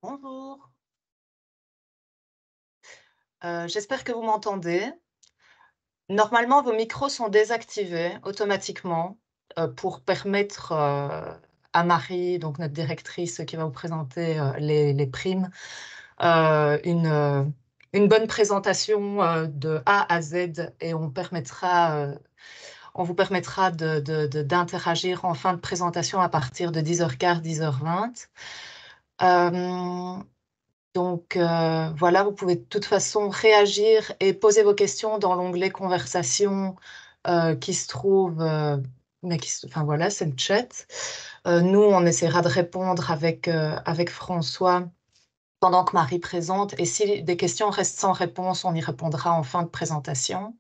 Bonjour, j'espère que vous m'entendez. Normalement, vos micros sont désactivés automatiquement, pour permettre, à Marie, donc notre directrice qui va vous présenter, les primes, une bonne présentation, de A à Z et on vous permettra d'interagir en fin de présentation à partir de 10h15, 10h20. Donc voilà, vous pouvez de toute façon réagir et poser vos questions dans l'onglet conversation qui se trouve, enfin voilà, c'est le chat. Nous, on essaiera de répondre avec François pendant que Marie présente. Et si des questions restent sans réponse, on y répondra en fin de présentation.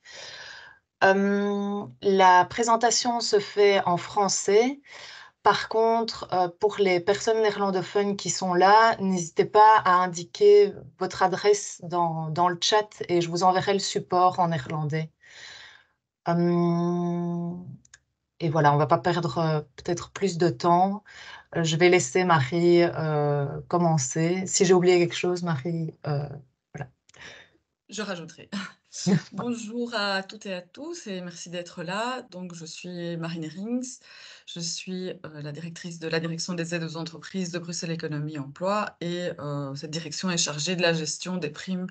La présentation se fait en français. Par contre, pour les personnes néerlandophones qui sont là, n'hésitez pas à indiquer votre adresse dans le chat et je vous enverrai le support en néerlandais. Et voilà, on ne va pas perdre peut-être plus de temps. Je vais laisser Marie commencer. Si j'ai oublié quelque chose, Marie, voilà. Je rajouterai. Bonjour à toutes et à tous et merci d'être là. Donc, je suis Marine Rings. Je suis la directrice de la direction des aides aux entreprises de Bruxelles Économie Emploi et cette direction est chargée de la gestion des primes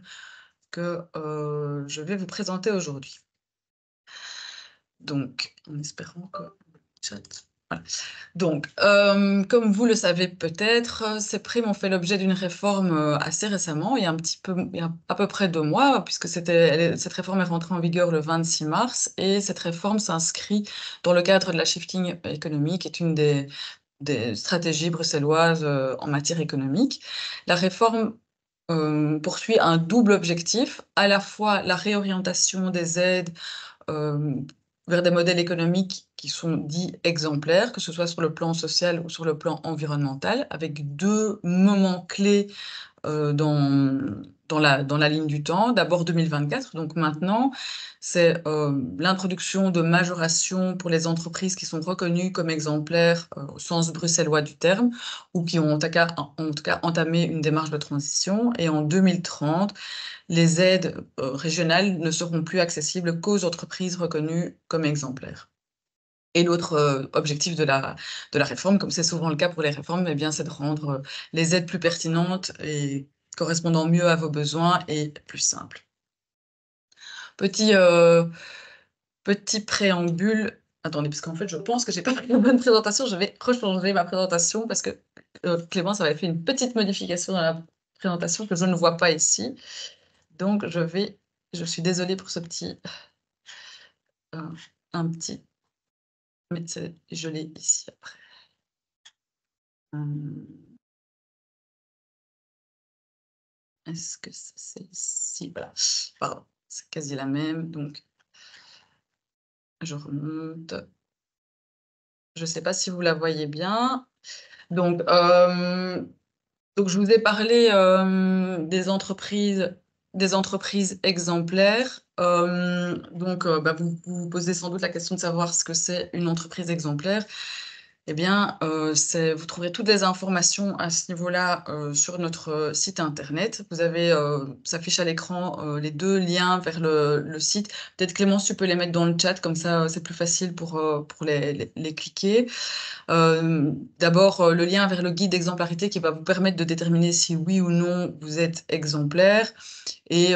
que je vais vous présenter aujourd'hui. Donc, en espérant que le chat. Voilà. Donc, comme vous le savez peut-être, ces primes ont fait l'objet d'une réforme assez récemment, il y a à peu près 2 mois, puisque cette réforme est rentrée en vigueur le 26 mars, et cette réforme s'inscrit dans le cadre de la shifting économique, qui est une des stratégies bruxelloises en matière économique. La réforme poursuit un double objectif, à la fois la réorientation des aides euh, vers des modèles économiques qui sont dits exemplaires, que ce soit sur le plan social ou sur le plan environnemental, avec 2 moments clés dans la ligne du temps. D'abord 2024, donc maintenant, c'est l'introduction de majorations pour les entreprises qui sont reconnues comme exemplaires au sens bruxellois du terme, ou qui ont en tout cas entamé une démarche de transition. Et en 2030, les aides régionales ne seront plus accessibles qu'aux entreprises reconnues comme exemplaires. Et l'autre objectif de la réforme, comme c'est souvent le cas pour les réformes, eh bien, c'est de rendre les aides plus pertinentes et correspondant mieux à vos besoins et plus simples. Petit, petit préambule. Attendez, parce qu'en fait, je pense que j'ai pas fait une bonne présentation. Je vais rechanger ma présentation parce que Clémence avait fait une petite modification dans la présentation que je ne vois pas ici. Donc, je suis désolée pour ce petit, un petit, mais je l'ai ici après. Est-ce que c'est celle-ci? Voilà, pardon, c'est quasi la même, donc je remonte. Je ne sais pas si vous la voyez bien. Donc, je vous ai parlé des entreprises exemplaires. Vous vous posez sans doute la question de savoir ce que c'est une entreprise exemplaire. Eh bien, vous trouverez toutes les informations à ce niveau-là sur notre site internet. Vous avez, s'affiche à l'écran les 2 liens vers le site. Peut-être Clémence, tu peux les mettre dans le chat, comme ça c'est plus facile pour les cliquer. D'abord, le lien vers le guide d'exemplarité qui va vous permettre de déterminer si oui ou non vous êtes exemplaire et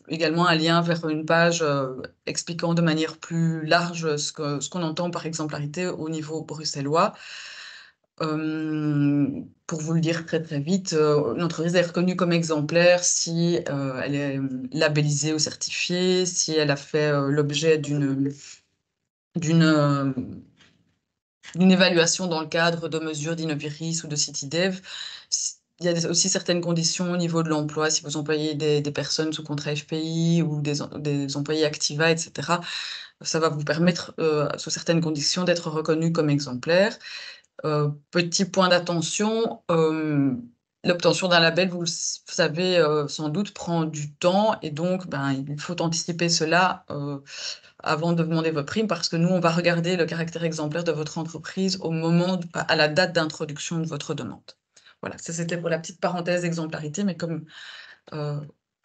également un lien vers une page expliquant de manière plus large ce qu'on entend par exemplarité au niveau bruxellois. Pour vous le dire très très vite, une entreprise est reconnue comme exemplaire si elle est labellisée ou certifiée, si elle a fait l'objet d'une d'une évaluation dans le cadre de mesures d'Innoviris ou de CityDev. Il y a aussi certaines conditions au niveau de l'emploi, si vous employez des personnes sous contrat FPI ou des employés Activa, etc. Ça va vous permettre, sous certaines conditions, d'être reconnu comme exemplaire. Petit point d'attention, l'obtention d'un label, vous le savez sans doute, prend du temps et donc il faut anticiper cela avant de demander votre prime parce que nous, on va regarder le caractère exemplaire de votre entreprise à la date d'introduction de votre demande. Voilà, ça c'était pour la petite parenthèse d'exemplarité, mais comme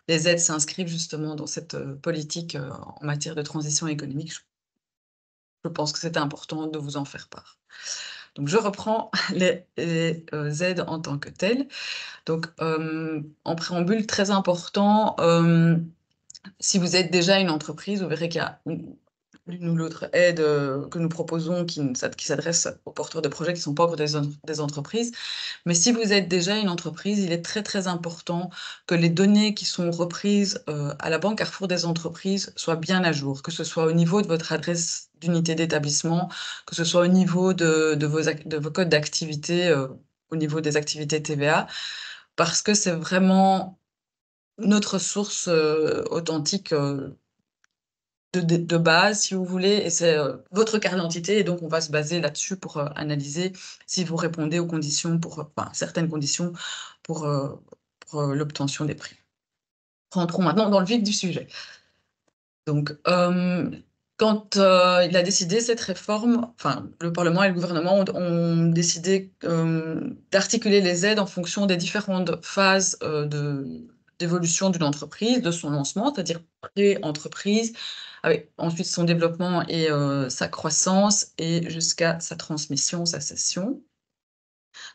les aides s'inscrivent justement dans cette politique en matière de transition économique, je pense que c'était important de vous en faire part. Donc je reprends les aides en tant que telles. Donc en préambule, très important, si vous êtes déjà une entreprise, vous verrez qu'il y a l'une ou l'autre aide que nous proposons qui s'adresse aux porteurs de projets qui ne sont pas encore des entreprises. Mais si vous êtes déjà une entreprise, il est très, très important que les données qui sont reprises à la Banque Carrefour des entreprises soient bien à jour, que ce soit au niveau de votre adresse d'unité d'établissement, que ce soit au niveau de vos codes d'activité, au niveau des activités TVA, parce que c'est vraiment notre source authentique de base, si vous voulez, et c'est votre carte d'identité, et donc on va se baser là-dessus pour analyser si vous répondez aux conditions, enfin, certaines conditions pour, l'obtention des prix. Rentrons maintenant dans le vif du sujet. Donc, quand il a décidé cette réforme, enfin, le Parlement et le gouvernement ont décidé d'articuler les aides en fonction des différentes phases d'évolution d'une entreprise, de son lancement, c'est-à-dire pré-entreprise, avec ensuite son développement et sa croissance, et jusqu'à sa transmission, sa cession.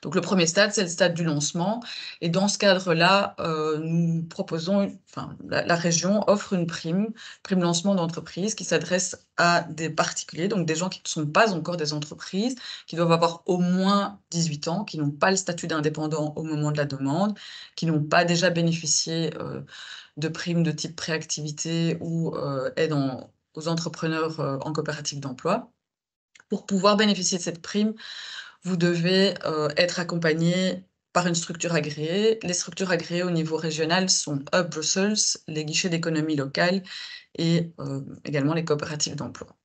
Donc le premier stade, c'est le stade du lancement, et dans ce cadre-là, nous proposons, enfin, la région offre une prime lancement d'entreprise qui s'adresse à des particuliers, donc des gens qui ne sont pas encore des entreprises, qui doivent avoir au moins 18 ans, qui n'ont pas le statut d'indépendant au moment de la demande, qui n'ont pas déjà bénéficié de primes de type préactivité ou aide aux entrepreneurs en coopérative d'emploi. Pour pouvoir bénéficier de cette prime, vous devez être accompagné par une structure agréée. Les structures agréées au niveau régional sont Hub Brussels, les guichets d'économie locale et également les coopératives d'emploi.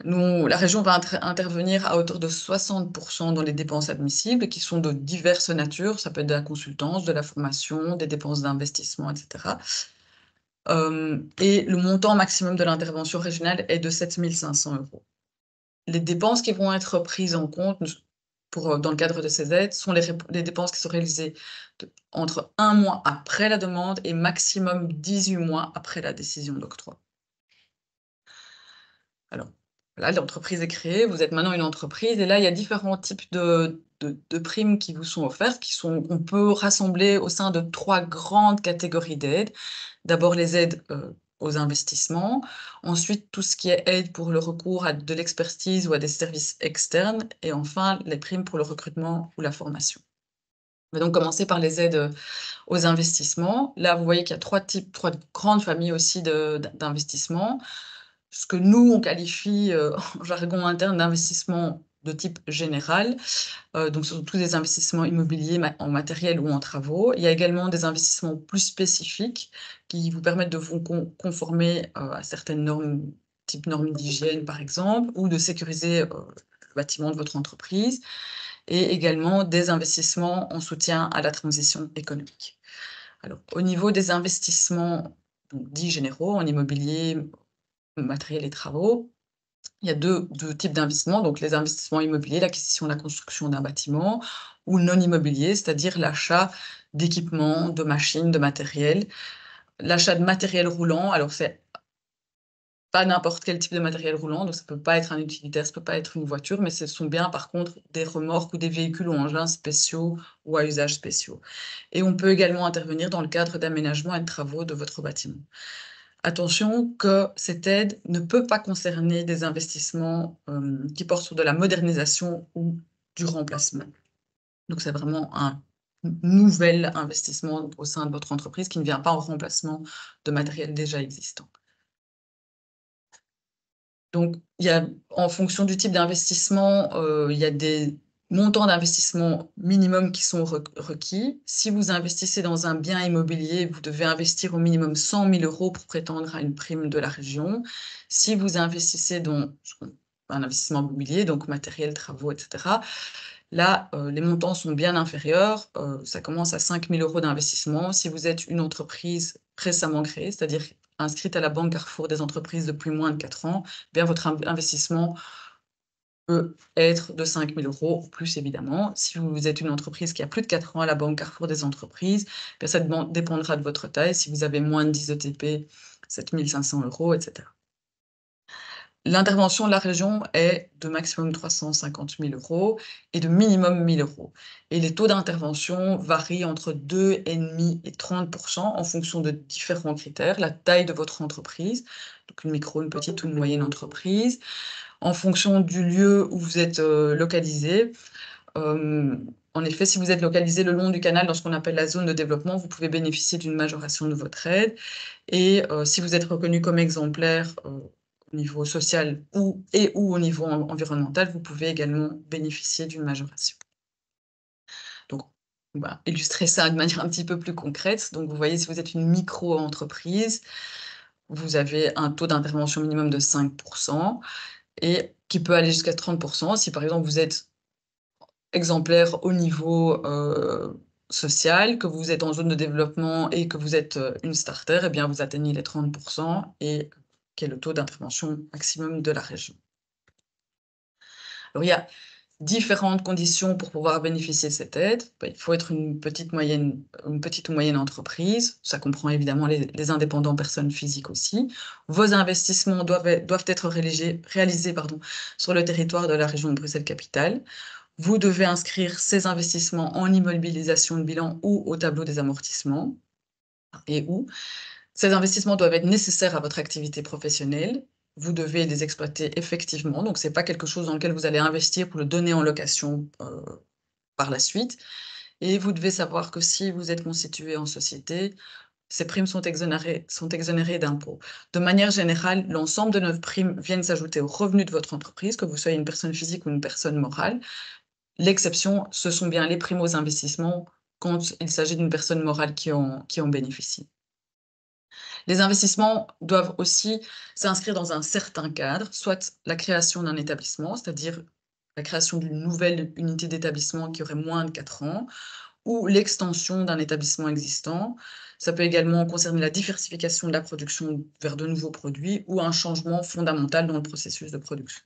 La région va intervenir à hauteur de 60% dans les dépenses admissibles, qui sont de diverses natures. Ça peut être de la consultance, de la formation, des dépenses d'investissement, etc. Et le montant maximum de l'intervention régionale est de 7 500 €. Les dépenses qui vont être prises en compte dans le cadre de ces aides sont les dépenses qui sont réalisées entre 1 mois après la demande et maximum 18 mois après la décision d'octroi. Alors, là, l'entreprise est créée, vous êtes maintenant une entreprise, et là, il y a différents types de primes qui vous sont offertes, qu'on peut rassembler au sein de 3 grandes catégories d'aides. D'abord, les aides aux investissements, ensuite tout ce qui est aide pour le recours à de l'expertise ou à des services externes, et enfin les primes pour le recrutement ou la formation. On va donc commencer par les aides aux investissements. Là, vous voyez qu'il y a trois grandes familles aussi d'investissements. Ce que nous, on qualifie en jargon interne d'investissement de type général. Donc, ce sont tous des investissements immobiliers en matériel ou en travaux. Il y a également des investissements plus spécifiques qui vous permettent de vous conformer à certaines normes, type normes d'hygiène par exemple, ou de sécuriser le bâtiment de votre entreprise, et également des investissements en soutien à la transition économique. Alors, au niveau des investissements dits généraux, en immobilier, matériel et travaux, il y a deux types d'investissements, donc les investissements immobiliers, l'acquisition, la construction d'un bâtiment, ou non immobilier, c'est-à-dire l'achat d'équipements, de machines, de matériel. L'achat de matériel roulant, alors c'est pas n'importe quel type de matériel roulant, donc ça peut pas être un utilitaire, ça peut pas être une voiture, mais ce sont bien par contre des remorques ou des véhicules ou engins spéciaux ou à usage spéciaux. Et on peut également intervenir dans le cadre d'aménagement et de travaux de votre bâtiment. Attention que cette aide ne peut pas concerner des investissements qui portent sur de la modernisation ou du remplacement. Donc c'est vraiment un nouvel investissement au sein de votre entreprise qui ne vient pas en remplacement de matériel déjà existant. Donc en fonction du type d'investissement, il y a des montants d'investissement minimum qui sont requis. Si vous investissez dans un bien immobilier, vous devez investir au minimum 100 000 € pour prétendre à une prime de la région. Si vous investissez dans un investissement immobilier, donc matériel, travaux, etc., là, les montants sont bien inférieurs. Ça commence à 5 000 € d'investissement. Si vous êtes une entreprise récemment créée, c'est-à-dire inscrite à la Banque Carrefour des entreprises depuis moins de 4 ans, eh bien votre investissement peut être de 5 000 € ou plus, évidemment. Si vous êtes une entreprise qui a plus de 4 ans à la Banque Carrefour des entreprises, bien, ça dépendra de votre taille. Si vous avez moins de 10 ETP, 7 500 €, etc. L'intervention de la région est de maximum 350 000 € et de minimum 1 000 €. Et les taux d'intervention varient entre 2,5 et 30% en fonction de différents critères. La taille de votre entreprise, donc une micro, une petite ou une moyenne entreprise, en fonction du lieu où vous êtes localisé. En effet, si vous êtes localisé le long du canal dans ce qu'on appelle la zone de développement, vous pouvez bénéficier d'une majoration de votre aide. Et si vous êtes reconnu comme exemplaire au niveau social ou au niveau environnemental, vous pouvez également bénéficier d'une majoration. Donc, on va illustrer ça de manière un petit peu plus concrète. Donc, vous voyez, si vous êtes une micro-entreprise, vous avez un taux d'intervention minimum de 5% et qui peut aller jusqu'à 30% si, par exemple, vous êtes exemplaire au niveau social, que vous êtes en zone de développement et que vous êtes une starter, eh bien, vous atteignez les 30% et qui est le taux d'intervention maximum de la région. Alors, il y a différentes conditions pour pouvoir bénéficier de cette aide. Il faut être une petite ou moyenne entreprise. Ça comprend évidemment les indépendants, personnes physiques aussi. Vos investissements doivent être réalisés sur le territoire de la région de Bruxelles-Capitale. Vous devez inscrire ces investissements en immobilisation de bilan ou au tableau des amortissements. Ces investissements doivent être nécessaires à votre activité professionnelle. Vous devez les exploiter effectivement. Donc, ce n'est pas quelque chose dans lequel vous allez investir pour le donner en location par la suite. Et vous devez savoir que si vous êtes constitué en société, ces primes sont exonérées d'impôts. De manière générale, l'ensemble de nos primes viennent s'ajouter aux revenus de votre entreprise, que vous soyez une personne physique ou une personne morale. L'exception, ce sont bien les primes aux investissements quand il s'agit d'une personne morale qui en bénéficie. Les investissements doivent aussi s'inscrire dans un certain cadre, soit la création d'un établissement, c'est-à-dire la création d'une nouvelle unité d'établissement qui aurait moins de 4 ans, ou l'extension d'un établissement existant. Ça peut également concerner la diversification de la production vers de nouveaux produits ou un changement fondamental dans le processus de production.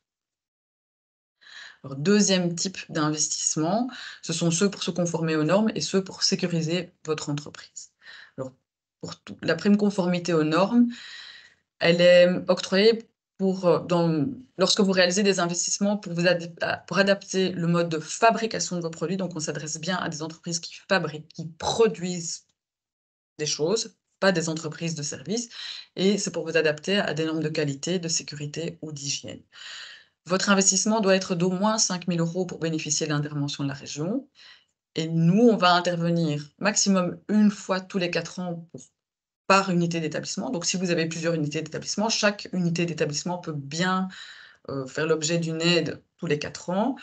Alors, deuxième type d'investissement, ce sont ceux pour se conformer aux normes et ceux pour sécuriser votre entreprise. Alors, la prime conformité aux normes, elle est octroyée lorsque vous réalisez des investissements pour adapter le mode de fabrication de vos produits. Donc, on s'adresse bien à des entreprises qui fabriquent, qui produisent des choses, pas des entreprises de services. Et c'est pour vous adapter à des normes de qualité, de sécurité ou d'hygiène. Votre investissement doit être d'au moins 5 000 € pour bénéficier de l'intervention de la région. Et nous, on va intervenir maximum une fois tous les 4 ans par unité d'établissement. Donc, si vous avez plusieurs unités d'établissement, chaque unité d'établissement peut bien faire l'objet d'une aide tous les 4 ans.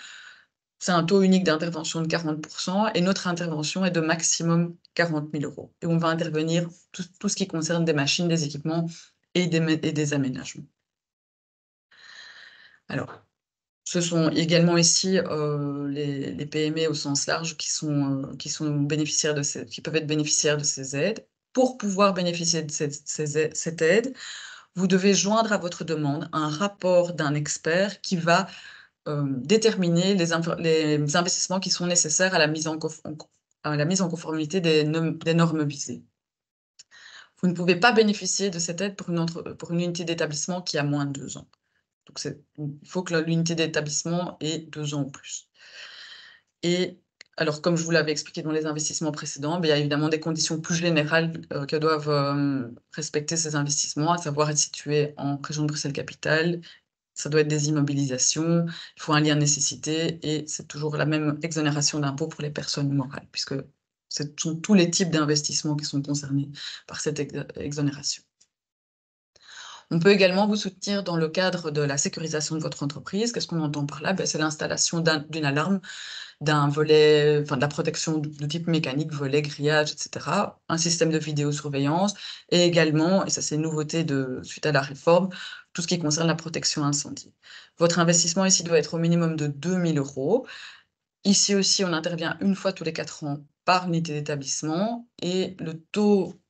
C'est un taux unique d'intervention de 40% et notre intervention est de maximum 40 000 €. Et on va intervenir tout ce qui concerne des machines, des équipements et des aménagements. Alors, ce sont également ici les PME au sens large qui peuvent être bénéficiaires de ces aides. Pour pouvoir bénéficier de cette aide, vous devez joindre à votre demande un rapport d'un expert qui va déterminer les investissements qui sont nécessaires à la mise en conformité des normes visées. Vous ne pouvez pas bénéficier de cette aide pour une unité d'établissement qui a moins de 2 ans. Donc, il faut que l'unité d'établissement ait 2 ans ou plus. Et alors, comme je vous l'avais expliqué dans les investissements précédents, il y a évidemment des conditions plus générales que doivent respecter ces investissements, à savoir être situés en région de Bruxelles-Capitale. Ça doit être des immobilisations, il faut un lien de nécessité et c'est toujours la même exonération d'impôts pour les personnes morales, puisque ce sont tous les types d'investissements qui sont concernés par cette exonération. On peut également vous soutenir dans le cadre de la sécurisation de votre entreprise. Qu'est-ce qu'on entend par là? C'est l'installation d'une alarme, d'un volet, de la protection de type mécanique, volet, grillage, etc. Un système de vidéosurveillance et également, et ça c'est une nouveauté suite à la réforme, tout ce qui concerne la protection incendie. Votre investissement ici doit être au minimum de 2 000 €. Ici aussi, on intervient une fois tous les 4 ans par unité d'établissement et le taux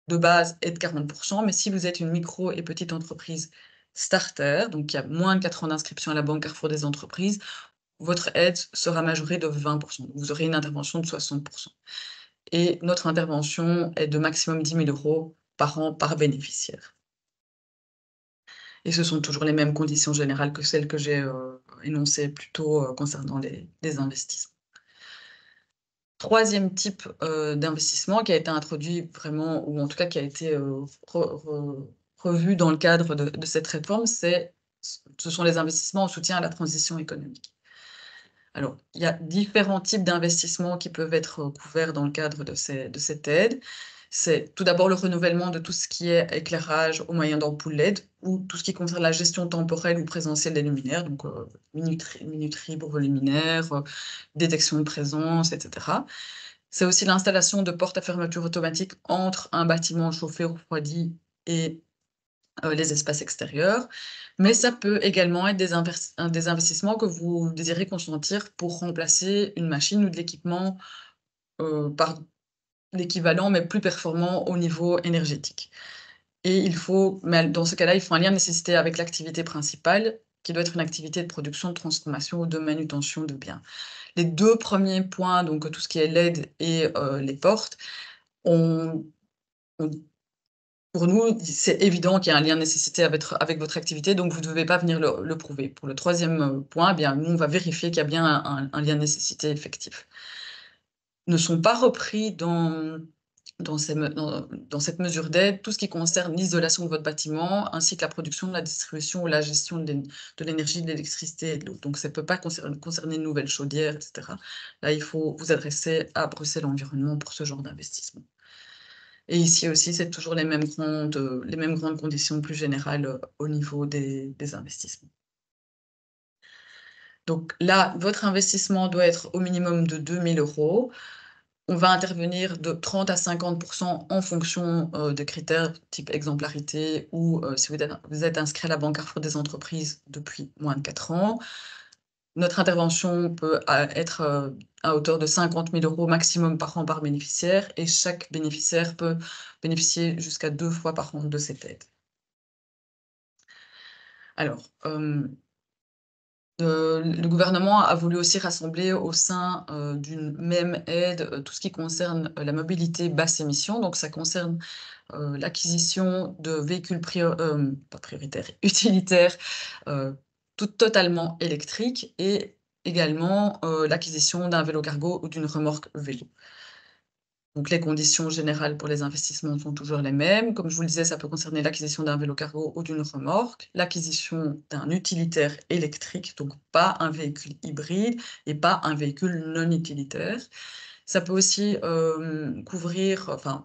de base est de 40%, mais si vous êtes une micro et petite entreprise starter, donc il y a moins de 4 ans d'inscription à la Banque Carrefour des entreprises, votre aide sera majorée de 20%. Vous aurez une intervention de 60%. Et notre intervention est de maximum 10 000 € par an par bénéficiaire. Et ce sont toujours les mêmes conditions générales que celles que j'ai énoncées plus tôt concernant les investissements. Troisième type d'investissement qui a été introduit vraiment, ou en tout cas qui a été revu dans le cadre de cette réforme, ce sont les investissements en soutien à la transition économique. Alors, il y a différents types d'investissements qui peuvent être couverts dans le cadre de cette aide. C'est tout d'abord le renouvellement de tout ce qui est éclairage au moyen d'ampoules LED, ou tout ce qui concerne la gestion temporelle ou présentielle des luminaires, donc minuterie pour vos luminaires, détection de présence, etc. C'est aussi l'installation de portes à fermeture automatique entre un bâtiment chauffé ou refroidi et les espaces extérieurs, mais ça peut également être des investissements que vous désirez consentir pour remplacer une machine ou de l'équipement par l'équivalent, mais plus performant au niveau énergétique. Et mais dans ce cas-là, il faut un lien de nécessité avec l'activité principale, qui doit être une activité de production, de transformation ou de manutention de biens. Les 2 premiers points, donc tout ce qui est LED et les portes, on pour nous, c'est évident qu'il y a un lien de nécessité avec votre activité, donc vous ne devez pas venir le prouver. Pour le troisième point, eh bien, nous, on va vérifier qu'il y a bien un lien de nécessité effectif. Ne sont pas repris dans cette mesure d'aide tout ce qui concerne l'isolation de votre bâtiment, ainsi que la production, la distribution ou la gestion de l'énergie, de l'électricité et de l'eau. Donc ça ne peut pas concerner une nouvelle chaudière, etc. Là, il faut vous adresser à Bruxelles Environnement pour ce genre d'investissement. Et ici aussi, c'est toujours les mêmes grandes conditions plus générales au niveau des investissements. Donc là, votre investissement doit être au minimum de 2 000 €. On va intervenir de 30 à 50% en fonction de critères type exemplarité ou si vous êtes inscrit à la Banque Carrefour des entreprises depuis moins de 4 ans. Notre intervention peut être à hauteur de 50 000 € maximum par an par bénéficiaire, et chaque bénéficiaire peut bénéficier jusqu'à 2 fois par an de cette aide. Alors, le gouvernement a voulu aussi rassembler au sein d'une même aide tout ce qui concerne la mobilité basse émission. Donc ça concerne l'acquisition de véhicules pas prioritaires, utilitaires, totalement électriques, et également l'acquisition d'un vélo cargo ou d'une remorque vélo. Donc les conditions générales pour les investissements sont toujours les mêmes. Comme je vous le disais, ça peut concerner l'acquisition d'un vélo cargo ou d'une remorque, l'acquisition d'un utilitaire électrique, donc pas un véhicule hybride et pas un véhicule non utilitaire. Ça peut aussi couvrir, enfin,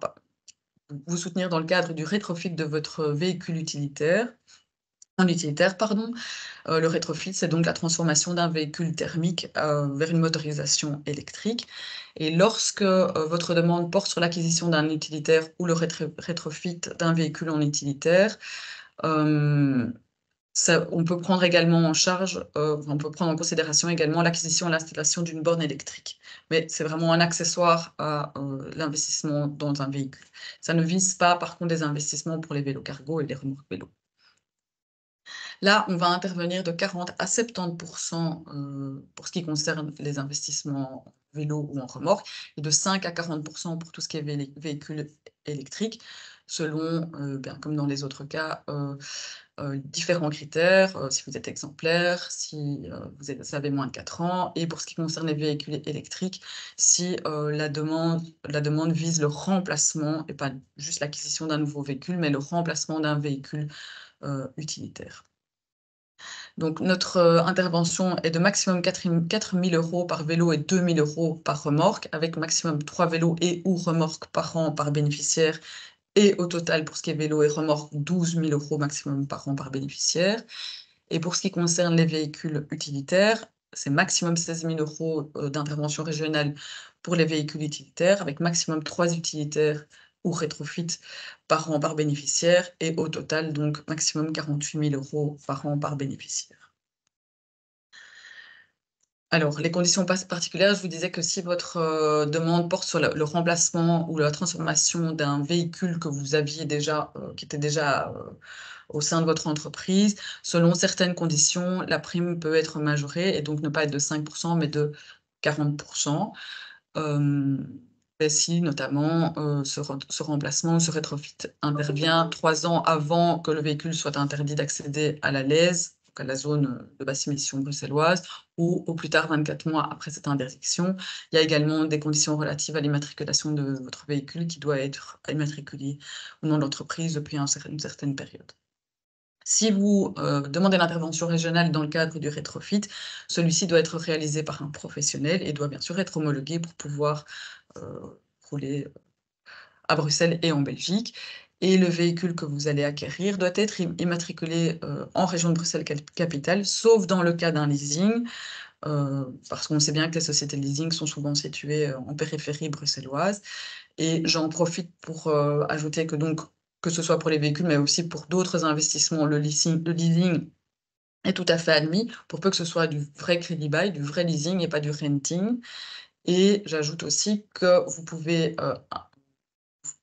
vous soutenir dans le cadre du rétrofit de votre véhicule utilitaire, pardon. Le rétrofit, c'est donc la transformation d'un véhicule thermique vers une motorisation électrique. Et lorsque votre demande porte sur l'acquisition d'un utilitaire ou le rétrofit d'un véhicule en utilitaire, on peut prendre également en charge, on peut prendre en considération également l'acquisition et l'installation d'une borne électrique. Mais c'est vraiment un accessoire à l'investissement dans un véhicule. Ça ne vise pas, par contre, des investissements pour les vélos cargo et les remorques vélos. Là, on va intervenir de 40 à 70% pour ce qui concerne les investissements en vélo ou en remorque, et de 5 à 40% pour tout ce qui est véhicule électrique, selon, comme dans les autres cas, différents critères, si vous êtes exemplaire, si vous avez moins de 4 ans, et pour ce qui concerne les véhicules électriques, si la demande vise le remplacement, et pas juste l'acquisition d'un nouveau véhicule, mais le remplacement d'un véhicule utilitaire. Donc notre intervention est de maximum 4 000 € par vélo et 2 000 € par remorque, avec maximum 3 vélos et ou remorques par an par bénéficiaire, et au total, pour ce qui est vélo et remorque, 12 000 € maximum par an par bénéficiaire. Et pour ce qui concerne les véhicules utilitaires, c'est maximum 16 000 € d'intervention régionale pour les véhicules utilitaires, avec maximum 3 utilitaires ou rétrofit par an par bénéficiaire, et au total, donc maximum 48 000 € par an par bénéficiaire. Alors, les conditions particulières, je vous disais que si votre demande porte sur le remplacement ou la transformation d'un véhicule que vous aviez déjà, qui était déjà au sein de votre entreprise, selon certaines conditions, la prime peut être majorée et donc ne pas être de 5%, mais de 40%. Et si notamment ce remplacement ou ce rétrofit intervient 3 ans avant que le véhicule soit interdit d'accéder à la LEZ, donc à la zone de basse émission bruxelloise, ou au plus tard 24 mois après cette interdiction. Il y a également des conditions relatives à l'immatriculation de votre véhicule qui doit être immatriculé au nom de l'entreprise depuis une certaine période. Si vous demandez l'intervention régionale dans le cadre du rétrofit, celui-ci doit être réalisé par un professionnel et doit bien sûr être homologué pour pouvoir rouler à Bruxelles et en Belgique. Et le véhicule que vous allez acquérir doit être immatriculé en région de Bruxelles-Capitale, sauf dans le cas d'un leasing, parce qu'on sait bien que les sociétés de leasing sont souvent situées en périphérie bruxelloise. Et j'en profite pour ajouter que donc, que ce soit pour les véhicules, mais aussi pour d'autres investissements, le leasing est tout à fait admis, pour peu que ce soit du vrai crédit bail, du vrai leasing et pas du renting. Et j'ajoute aussi que vous pouvez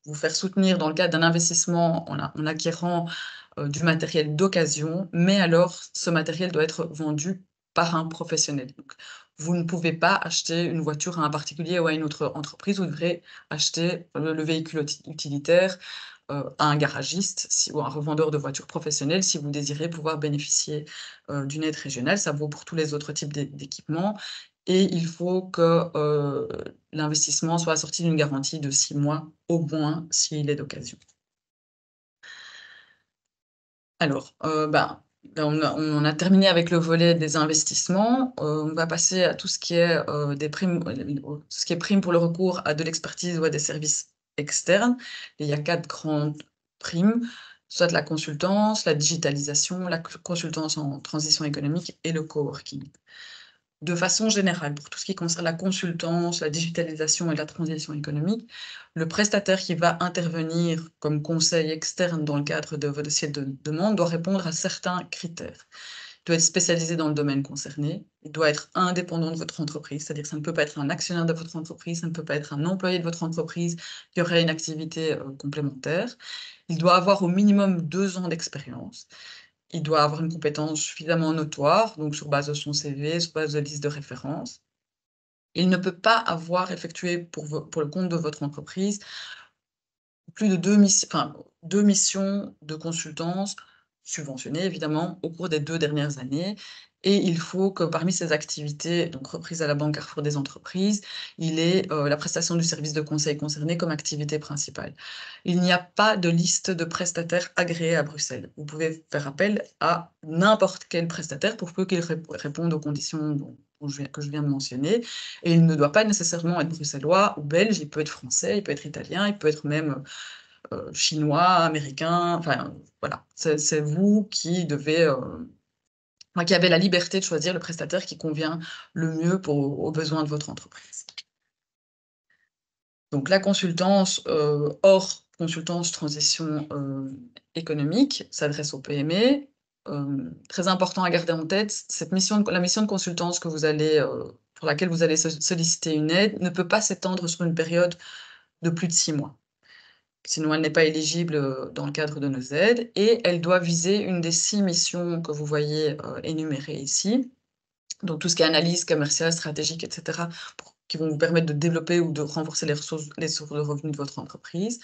vous faire soutenir dans le cadre d'un investissement en acquérant du matériel d'occasion, mais alors ce matériel doit être vendu par un professionnel. Donc, vous ne pouvez pas acheter une voiture à un particulier ou à une autre entreprise, vous devrez acheter le véhicule utilitaire à un garagiste ou un revendeur de voitures professionnelles si vous désirez pouvoir bénéficier d'une aide régionale. Ça vaut pour tous les autres types d'équipements. Et il faut que l'investissement soit assorti d'une garantie de 6 mois au moins s'il est d'occasion. Alors, on a terminé avec le volet des investissements. On va passer à tout ce qui est des primes, ce qui est prime pour le recours à de l'expertise ou à des services externes. Et il y a 4 grandes primes, soit la consultance, la digitalisation, la consultance en transition économique et le coworking. De façon générale, pour tout ce qui concerne la consultance, la digitalisation et la transition économique, le prestataire qui va intervenir comme conseil externe dans le cadre de votre dossier de demande doit répondre à certains critères. Il doit être spécialisé dans le domaine concerné, il doit être indépendant de votre entreprise, c'est-à-dire que ça ne peut pas être un actionnaire de votre entreprise, ça ne peut pas être un employé de votre entreprise qui aurait une activité complémentaire. Il doit avoir au minimum 2 ans d'expérience. Il doit avoir une compétence suffisamment notoire, donc sur base de son CV, sur base de liste de références. Il ne peut pas avoir effectué pour le compte de votre entreprise plus de 2 missions de consultance subventionnées évidemment au cours des 2 dernières années, et il faut que parmi ces activités, donc reprises à la Banque Carrefour des entreprises, il ait la prestation du service de conseil concerné comme activité principale. Il n'y a pas de liste de prestataires agréés à Bruxelles. Vous pouvez faire appel à n'importe quel prestataire pour peu qu'il réponde aux conditions que je viens de mentionner, et il ne doit pas nécessairement être bruxellois ou belge, il peut être français, il peut être italien, il peut être même chinois, américain, enfin voilà. C'est vous qui devez, qui avez la liberté de choisir le prestataire qui convient le mieux aux besoins de votre entreprise. Donc la consultance, hors consultance transition économique, s'adresse aux PME. Très important à garder en tête, la mission de consultance que vous allez, pour laquelle vous allez solliciter une aide ne peut pas s'étendre sur une période de plus de 6 mois. Sinon, elle n'est pas éligible dans le cadre de nos aides, et elle doit viser une des 6 missions que vous voyez énumérées ici. Donc tout ce qui est analyse commerciale, stratégique, etc., qui vont vous permettre de développer ou de renforcer les sources de revenus de votre entreprise.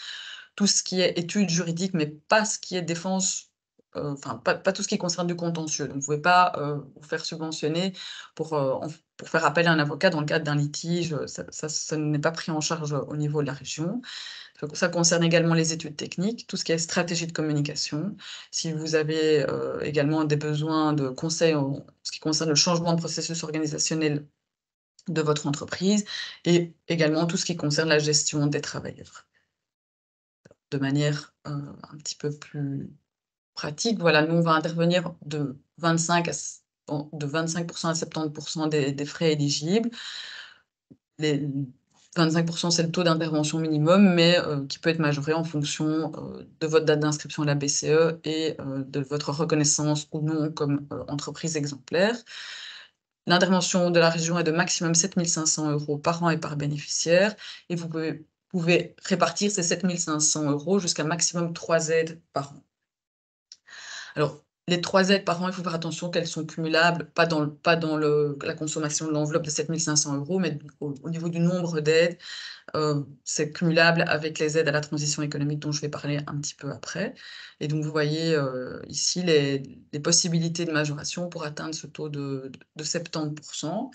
Tout ce qui est études juridiques, mais pas ce qui est défense, pas tout ce qui concerne du contentieux. Donc vous ne pouvez pas vous faire subventionner pour faire appel à un avocat dans le cadre d'un litige. Ça n'est pas pris en charge au niveau de la région. Ça concerne également les études techniques, tout ce qui est stratégie de communication. Si vous avez également des besoins de conseils en ce qui concerne le changement de processus organisationnel de votre entreprise, et également tout ce qui concerne la gestion des travailleurs. De manière un petit peu plus pratique, voilà, nous on va intervenir de 25% à 70% des frais éligibles. Les 25%, c'est le taux d'intervention minimum, mais qui peut être majoré en fonction de votre date d'inscription à la BCE et de votre reconnaissance ou non comme entreprise exemplaire. L'intervention de la région est de maximum 7 500 € par an et par bénéficiaire, et vous pouvez répartir ces 7 500 € jusqu'à maximum 3 aides par an. Alors, les 3 aides par an, il faut faire attention qu'elles sont cumulables, pas dans la consommation de l'enveloppe de 7 500 €, mais au niveau du nombre d'aides, c'est cumulable avec les aides à la transition économique dont je vais parler un petit peu après. Et donc, vous voyez ici les possibilités de majoration pour atteindre ce taux de 70%.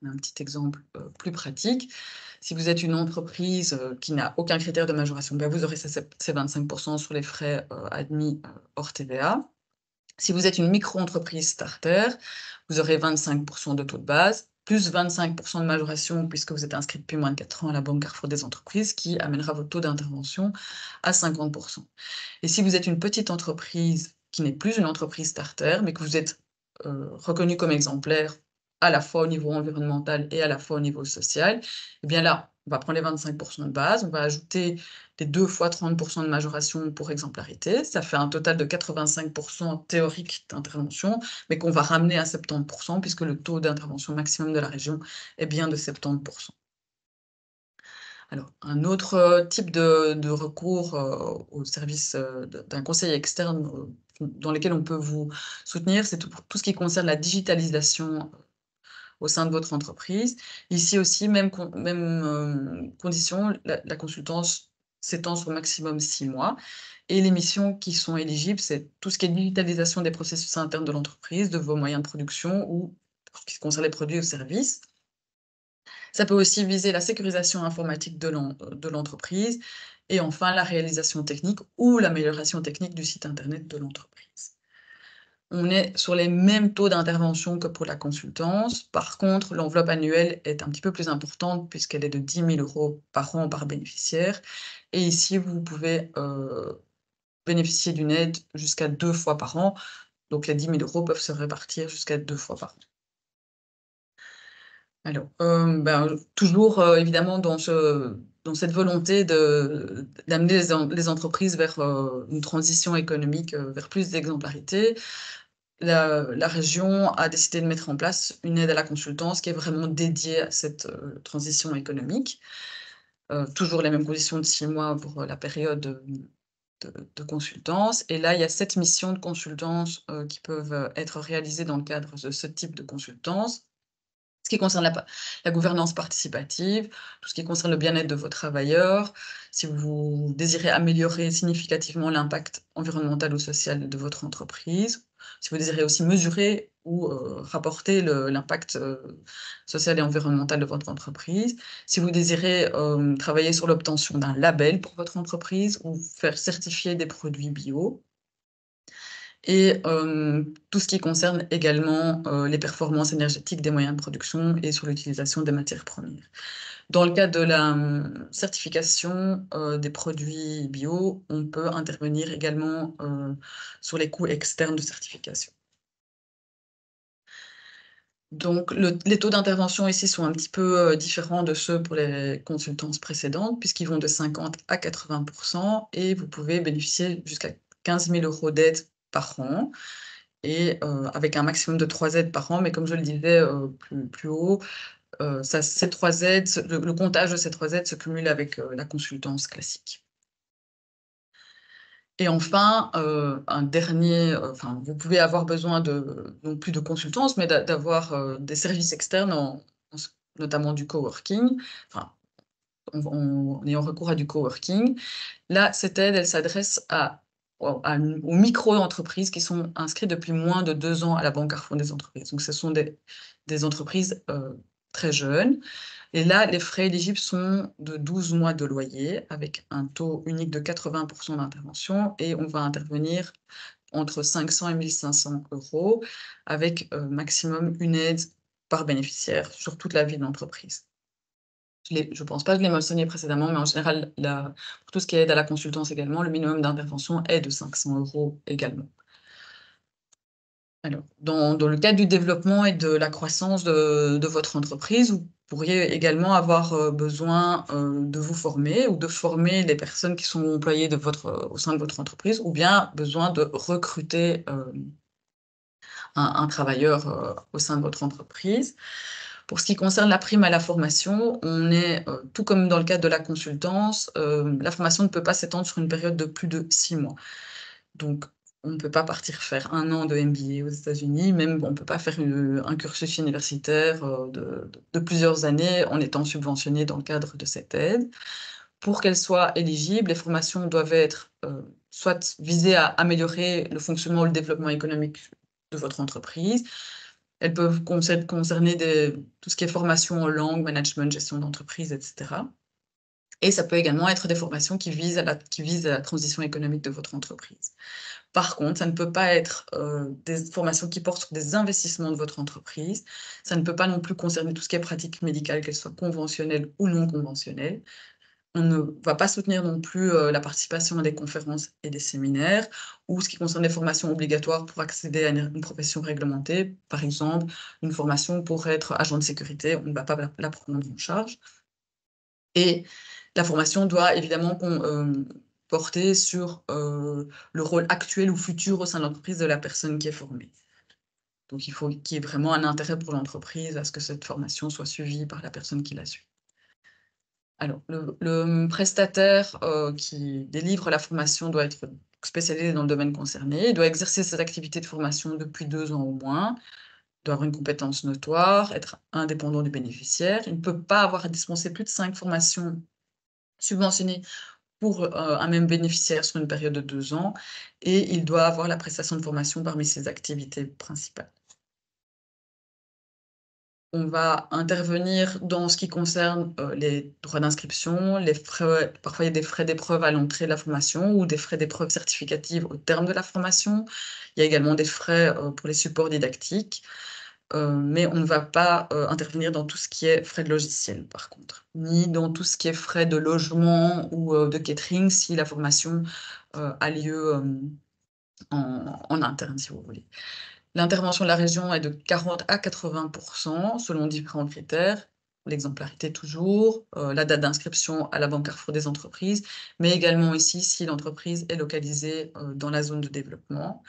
Un petit exemple plus pratique. Si vous êtes une entreprise qui n'a aucun critère de majoration, ben vous aurez ces 25% sur les frais admis hors TVA. Si vous êtes une micro-entreprise starter, vous aurez 25% de taux de base, plus 25% de majoration puisque vous êtes inscrit depuis moins de 4 ans à la Banque Carrefour des entreprises, qui amènera votre taux d'intervention à 50%. Et si vous êtes une petite entreprise qui n'est plus une entreprise starter, mais que vous êtes reconnu comme exemplaire à la fois au niveau environnemental et à la fois au niveau social, eh bien là, on va prendre les 25% de base, on va ajouter les 2 fois 30% de majoration pour exemplarité, ça fait un total de 85% théorique d'intervention, mais qu'on va ramener à 70% puisque le taux d'intervention maximum de la région est bien de 70%. Alors, un autre type de recours au service d'un conseil externe dans lesquels on peut vous soutenir, c'est tout ce qui concerne la digitalisation au sein de votre entreprise. Ici aussi, même condition, la consultance s'étend sur maximum 6 mois. Et les missions qui sont éligibles, c'est tout ce qui est digitalisation des processus internes de l'entreprise, de vos moyens de production ou pour ce qui concerne les produits ou services. Ça peut aussi viser la sécurisation informatique de l'entreprise et enfin la réalisation technique ou l'amélioration technique du site internet de l'entreprise. On est sur les mêmes taux d'intervention que pour la consultance. Par contre, l'enveloppe annuelle est un petit peu plus importante puisqu'elle est de 10 000 € par an par bénéficiaire. Et ici, vous pouvez bénéficier d'une aide jusqu'à 2 fois par an. Donc les 10 000 € peuvent se répartir jusqu'à 2 fois par an. Alors, toujours évidemment dans cette volonté d'amener les entreprises vers une transition économique, vers plus d'exemplarité, la région a décidé de mettre en place une aide à la consultance qui est vraiment dédiée à cette transition économique. Toujours les mêmes conditions de 6 mois pour la période de consultance. Et là, il y a 7 missions de consultance qui peuvent être réalisées dans le cadre de ce type de consultance. Ce qui concerne la gouvernance participative, tout ce qui concerne le bien-être de vos travailleurs, si vous désirez améliorer significativement l'impact environnemental ou social de votre entreprise, si vous désirez aussi mesurer ou rapporter l'impact social et environnemental de votre entreprise, si vous désirez travailler sur l'obtention d'un label pour votre entreprise ou faire certifier des produits bio, et tout ce qui concerne également les performances énergétiques des moyens de production et sur l'utilisation des matières premières. Dans le cadre de la certification des produits bio, on peut intervenir également sur les coûts externes de certification. Donc les taux d'intervention ici sont un petit peu différents de ceux pour les consultances précédentes, puisqu'ils vont de 50 à 80% et vous pouvez bénéficier jusqu'à 15 000 € d'aide par an. Et avec un maximum de 3 aides par an, mais comme je le disais plus haut, ces 3 aides, le comptage de ces 3 aides se cumule avec la consultance classique. Et enfin, un dernier, vous pouvez avoir besoin non plus de consultance, mais d'avoir des services externes, notamment du coworking, en ayant recours à du coworking. Là, cette aide, elle s'adresse aux micro-entreprises qui sont inscrites depuis moins de 2 ans à la Banque Carrefour des entreprises. Donc, ce sont des entreprises très jeunes. Et là, les frais éligibles sont de 12 mois de loyer avec un taux unique de 80% d'intervention et on va intervenir entre 500 et 1 500 € avec maximum une aide par bénéficiaire sur toute la vie de l'entreprise. Je ne pense pas que je l'ai mentionné précédemment, mais en général, pour tout ce qui est aide à la consultance également, le minimum d'intervention est de 500 € également. Alors, dans le cadre du développement et de la croissance de votre entreprise, vous pourriez également avoir besoin de vous former ou de former les personnes qui sont employées au sein de votre entreprise, ou bien besoin de recruter un travailleur au sein de votre entreprise. Pour ce qui concerne la prime à la formation, on est, tout comme dans le cadre de la consultance, la formation ne peut pas s'étendre sur une période de plus de 6 mois. Donc, on ne peut pas partir faire 1 an de MBA aux États-Unis, même on ne peut pas faire un cursus universitaire de plusieurs années en étant subventionné dans le cadre de cette aide. Pour qu'elles soient éligibles, les formations doivent être soit visées à améliorer le fonctionnement ou le développement économique de votre entreprise. Elles peuvent concerner tout ce qui est formation en langue, management, gestion d'entreprise, etc. Et ça peut également être des formations qui visent à la transition économique de votre entreprise. Par contre, ça ne peut pas être des formations qui portent sur des investissements de votre entreprise. Ça ne peut pas non plus concerner tout ce qui est pratique médicale, qu'elle soit conventionnelle ou non conventionnelle. On ne va pas soutenir non plus la participation à des conférences et des séminaires, ou ce qui concerne les formations obligatoires pour accéder à une profession réglementée. Par exemple, une formation pour être agent de sécurité, on ne va pas la prendre en charge. Et la formation doit évidemment porter sur le rôle actuel ou futur au sein de l'entreprise de la personne qui est formée. Donc, il faut qu'il y ait vraiment un intérêt pour l'entreprise à ce que cette formation soit suivie par la personne qui la suit. Alors, le prestataire qui délivre la formation doit être spécialisé dans le domaine concerné, il doit exercer cette activité de formation depuis 2 ans au moins, doit avoir une compétence notoire, être indépendant du bénéficiaire. Il ne peut pas avoir à dispenser plus de 5 formations subventionnées pour un même bénéficiaire sur une période de 2 ans, et il doit avoir la prestation de formation parmi ses activités principales. On va intervenir dans ce qui concerne les droits d'inscription, les frais, parfois il y a des frais d'épreuve à l'entrée de la formation ou des frais d'épreuve certificatives au terme de la formation. Il y a également des frais pour les supports didactiques, mais on ne va pas intervenir dans tout ce qui est frais de logiciel par contre, ni dans tout ce qui est frais de logement ou de catering si la formation a lieu en interne, si vous voulez. L'intervention de la région est de 40 à 80% selon différents critères. L'exemplarité toujours, la date d'inscription à la Banque Carrefour des entreprises, mais également ici si l'entreprise est localisée dans la zone de développement.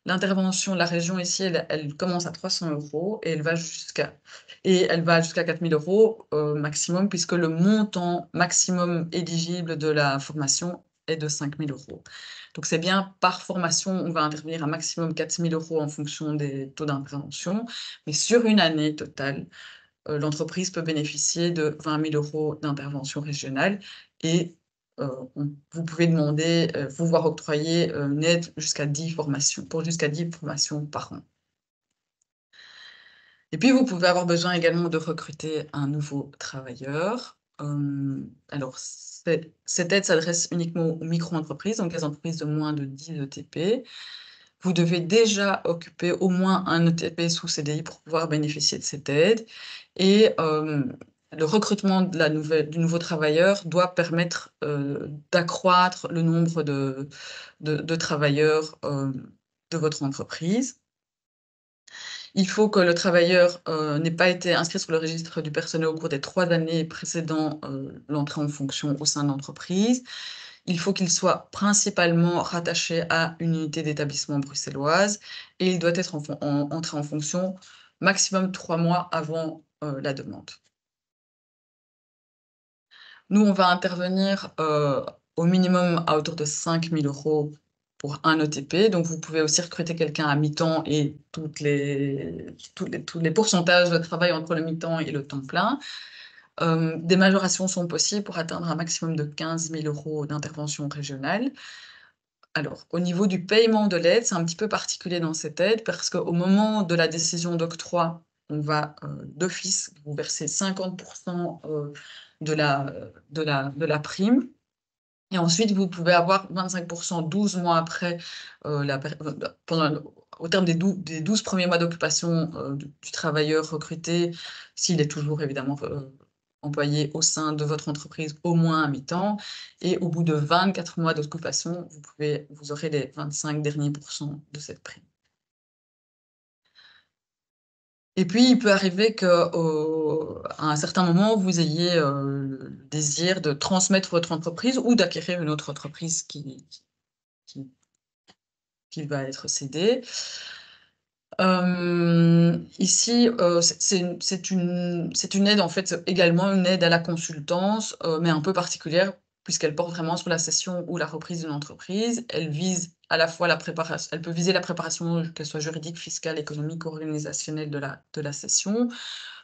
L'intervention de la région ici, elle commence à 300 € et elle va jusqu'à 4 000 € maximum, puisque le montant maximum éligible de la formation est de 5 000 €. Donc c'est bien par formation, on va intervenir un maximum 4 000 € en fonction des taux d'intervention, mais sur une année totale, l'entreprise peut bénéficier de 20 000 € d'intervention régionale et vous pouvez demander, vous voir octroyer une aide jusqu'à 10 formations, pour jusqu'à 10 formations par an. Et puis, vous pouvez avoir besoin également de recruter un nouveau travailleur. Alors, cette aide s'adresse uniquement aux micro-entreprises, donc les entreprises de moins de 10 ETP. Vous devez déjà occuper au moins un ETP sous CDI pour pouvoir bénéficier de cette aide. Et le recrutement du nouveau travailleur doit permettre d'accroître le nombre de travailleurs de votre entreprise. Il faut que le travailleur n'ait pas été inscrit sur le registre du personnel au cours des 3 années précédant l'entrée en fonction au sein de l'entreprise. Il faut qu'il soit principalement rattaché à une unité d'établissement bruxelloise et il doit être entré en fonction maximum 3 mois avant la demande. Nous, on va intervenir au minimum à hauteur de 5 000 € pour un ETP. Donc, vous pouvez aussi recruter quelqu'un à mi-temps et tous les pourcentages de travail entre le mi-temps et le temps plein. Des majorations sont possibles pour atteindre un maximum de 15 000 € d'intervention régionale. Alors, au niveau du paiement de l'aide, c'est un petit peu particulier dans cette aide parce qu'au moment de la décision d'octroi, on va d'office vous verser 50% de la prime. Et ensuite, vous pouvez avoir 25% 12 mois après, au terme des 12 premiers mois d'occupation du travailleur recruté, s'il est toujours évidemment employé au sein de votre entreprise au moins à mi-temps. Et au bout de 24 mois d'occupation, vous aurez les 25 derniers pourcents de cette prime. Et puis, il peut arriver qu'à un certain moment, vous ayez le désir de transmettre votre entreprise ou d'acquérir une autre entreprise qui va être cédée. Ici, c'est une aide, en fait, également une aide à la consultance, mais un peu particulière, puisqu'elle porte vraiment sur la cession ou la reprise d'une entreprise. Elle vise à la fois la préparation, elle peut viser la préparation, qu'elle soit juridique, fiscale, économique, organisationnelle de la cession,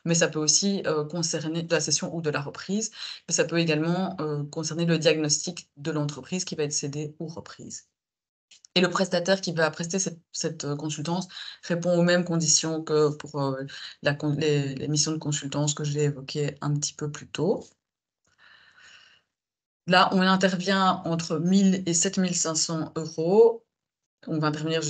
mais ça peut aussi concerner de la cession ou de la reprise, mais ça peut également concerner le diagnostic de l'entreprise qui va être cédée ou reprise. Et le prestataire qui va prester cette consultance répond aux mêmes conditions que pour les missions de consultance que j'ai évoquées un petit peu plus tôt. Là, on intervient entre 1 000 et 7 500 €. On va intervenir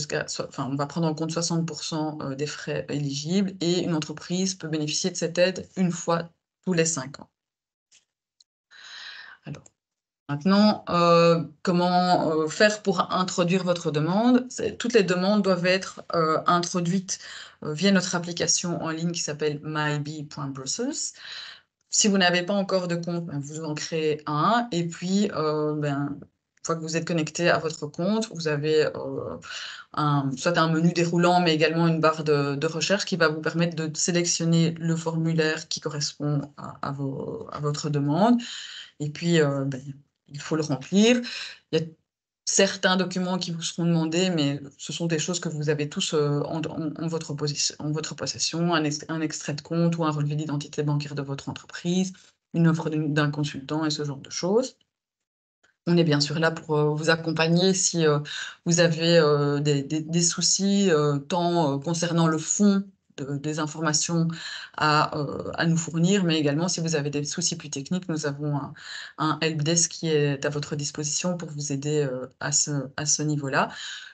enfin, on va prendre en compte 60% des frais éligibles et une entreprise peut bénéficier de cette aide une fois tous les 5 ans. Alors, maintenant, comment faire pour introduire votre demande? Toutes les demandes doivent être introduites via notre application en ligne qui s'appelle mybe.brussels. Si vous n'avez pas encore de compte, vous en créez un. Et puis, une fois que vous êtes connecté à votre compte, vous avez soit un menu déroulant, mais également une barre de recherche qui va vous permettre de sélectionner le formulaire qui correspond à votre demande. Et puis, il faut le remplir. Il y a certains documents qui vous seront demandés, mais ce sont des choses que vous avez tous en votre possession, un extrait de compte ou un relevé d'identité bancaire de votre entreprise, une offre d'un consultant et ce genre de choses. On est bien sûr là pour vous accompagner si vous avez des soucis, tant concernant le fond des informations à nous fournir, mais également si vous avez des soucis plus techniques, nous avons un helpdesk qui est à votre disposition pour vous aider à ce niveau-là.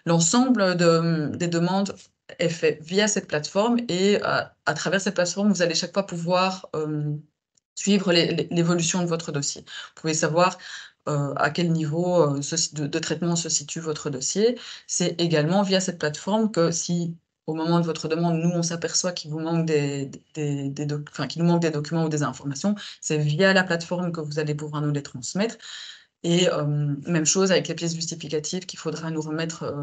L'ensemble des demandes est fait via cette plateforme et à travers cette plateforme, vous allez chaque fois pouvoir suivre l'évolution de votre dossier. Vous pouvez savoir à quel niveau de traitement se situe votre dossier. C'est également via cette plateforme que si, au moment de votre demande, nous, on s'aperçoit qu'il vous manque qu'il nous manque des documents ou des informations, c'est via la plateforme que vous allez pouvoir nous les transmettre. Et même chose avec les pièces justificatives qu'il faudra nous remettre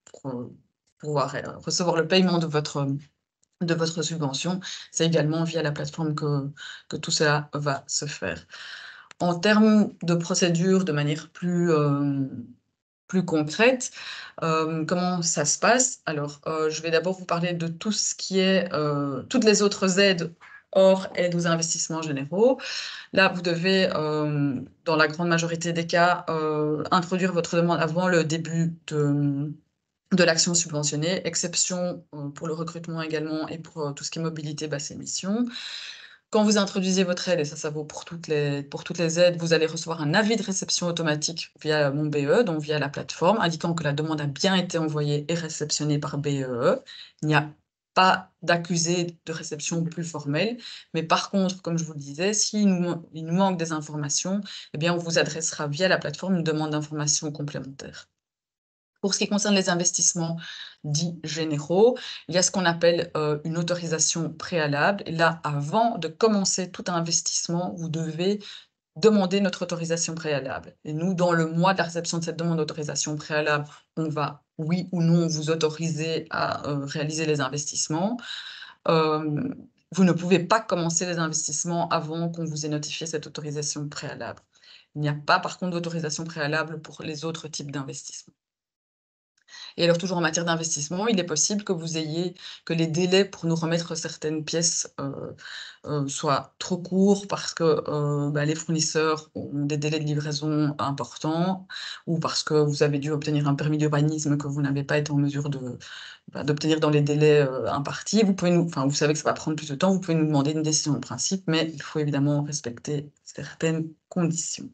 pour pouvoir recevoir le paiement de votre subvention. C'est également via la plateforme que tout cela va se faire. En termes de procédure, de manière plus concrète, comment ça se passe? Alors, je vais d'abord vous parler de tout ce qui est toutes les autres aides hors aide aux investissements généraux. Là, vous devez, dans la grande majorité des cas, introduire votre demande avant le début de l'action subventionnée, exception pour le recrutement également et pour tout ce qui est mobilité basse émission. Quand vous introduisez votre aide, et ça vaut pour toutes les aides, vous allez recevoir un avis de réception automatique via mon BE, donc via la plateforme, indiquant que la demande a bien été envoyée et réceptionnée par BEE. Il n'y a pas d'accusé de réception plus formelle, mais par contre, comme je vous le disais, s'il nous manque des informations, eh bien, on vous adressera via la plateforme une demande d'information complémentaire. Pour ce qui concerne les investissements dits généraux, il y a ce qu'on appelle une autorisation préalable. Et là, avant de commencer tout investissement, vous devez demander notre autorisation préalable. Et nous, dans le mois de la réception de cette demande d'autorisation préalable, on va, oui ou non, vous autoriser à réaliser les investissements. Vous ne pouvez pas commencer les investissements avant qu'on vous ait notifié cette autorisation préalable. Il n'y a pas, par contre, d'autorisation préalable pour les autres types d'investissements. Et alors, toujours en matière d'investissement, il est possible que les délais pour nous remettre certaines pièces soient trop courts parce que les fournisseurs ont des délais de livraison importants ou parce que vous avez dû obtenir un permis d'urbanisme que vous n'avez pas été en mesure d'obtenir dans les délais impartis. Vous savez que ça va prendre plus de temps, vous pouvez nous demander une décision de principe, mais il faut évidemment respecter certaines conditions.